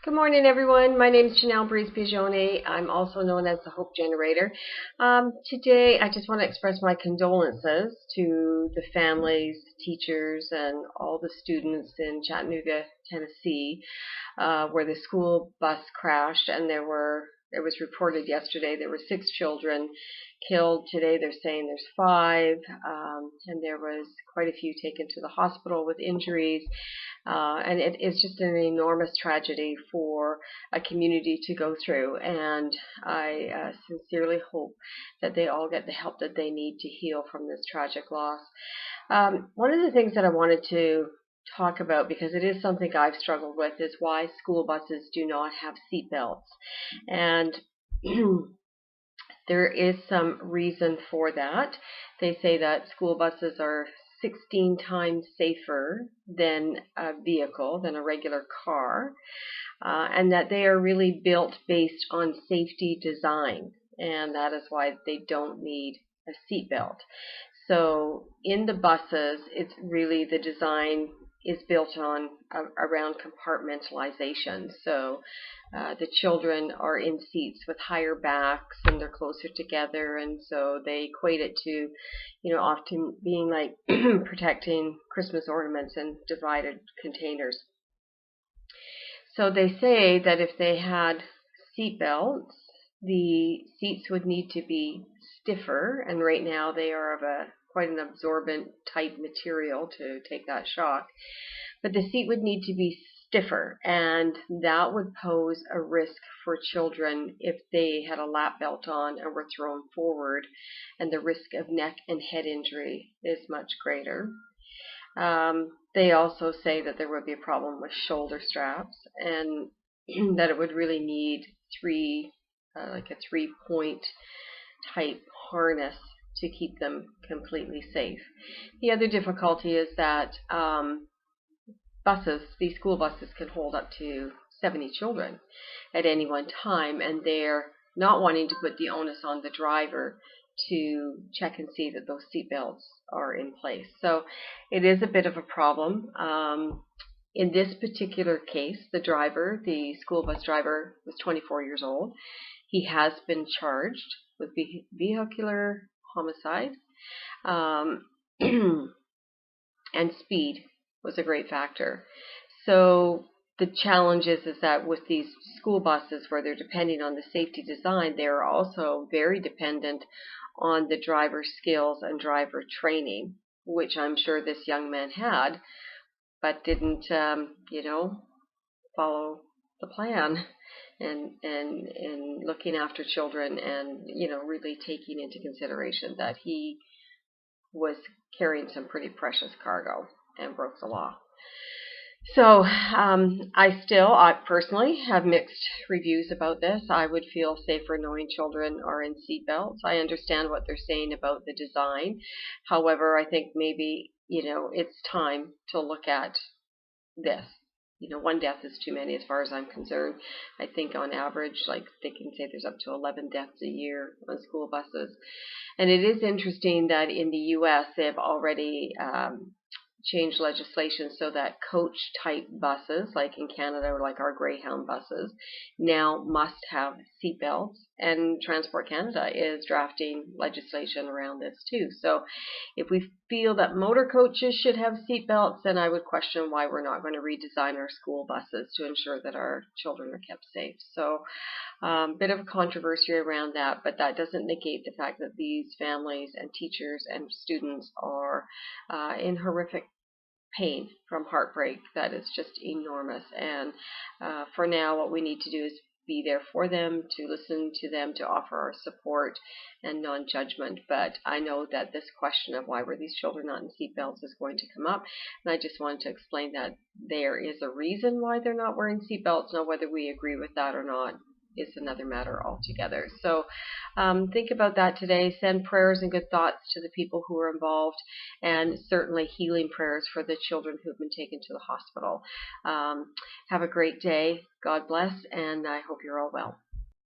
Good morning, everyone. My name is Janelle Breeze-Pigione. I'm also known as the Hope Generator. Today, I just want to express my condolences to the families, teachers, and all the students in Chattanooga, Tennessee, where the school bus crashed, and it was reported yesterday there were 6 children killed. Today they're saying there's 5, and there was quite a few taken to the hospital with injuries. And it is just an enormous tragedy for a community to go through. And I sincerely hope that they all get the help that they need to heal from this tragic loss. One of the things that I wanted to talk about, because it is something I've struggled with, is why school buses do not have seat belts. And there is some reason for that. They say that school buses are 16 times safer than a vehicle, than a regular car, and that they are really built based on safety design, and that is why they don't need a seat belt. So in the buses, it's really the design is built on around compartmentalization. So the children are in seats with higher backs and they're closer together, and so they equate it to, often being like protecting Christmas ornaments in divided containers. So they say that if they had seat belts, the seats would need to be stiffer, and right now they are of quite an absorbent type material to take that shock. But the seat would need to be stiffer, and that would pose a risk for children if they had a lap belt on and were thrown forward, and the risk of neck and head injury is much greater. They also say that there would be a problem with shoulder straps, and that it would really need like a 3-point type harness to keep them completely safe. The other difficulty is that these school buses can hold up to 70 children at any one time, and they're not wanting to put the onus on the driver to check and see that those seat belts are in place. So it is a bit of a problem. In this particular case, the school bus driver, was 24 years old. He has been charged with vehicular homicide, and speed was a great factor. So the challenge is that with these school buses, where they're depending on the safety design, they're also very dependent on the driver's skills and driver training, which I'm sure this young man had, but didn't, follow the plan and looking after children, and really taking into consideration that he was carrying some pretty precious cargo and broke the law. So I personally have mixed reviews about this. I would feel safer knowing children are in seatbelts. I understand what they're saying about the design. However, I think maybe, it's time to look at this. One death is too many as far as I'm concerned. I think on average, like, they can say there's up to 11 deaths a year on school buses. And it is interesting that in the U.S. they've already changed legislation so that coach type buses, like in Canada, or like our Greyhound buses, now must have seat belts, and Transport Canada is drafting legislation around this too. So if we feel that motor coaches should have seat belts, then I would question why we're not going to redesign our school buses to ensure that our children are kept safe. So bit of a controversy around that, but that doesn't negate the fact that these families and teachers and students are in horrific pain from heartbreak that is just enormous. And for now, what we need to do is be there for them, to listen to them, to offer our support and non-judgment. But I know that this question of why were these children not in seatbelts is going to come up, and I just wanted to explain that there is a reason why they're not wearing seatbelts. Now, whether we agree with that or not is another matter altogether. So think about that today. Send prayers and good thoughts to the people who are involved, and certainly healing prayers for the children who've been taken to the hospital. Have a great day. God bless, and I hope you're all well.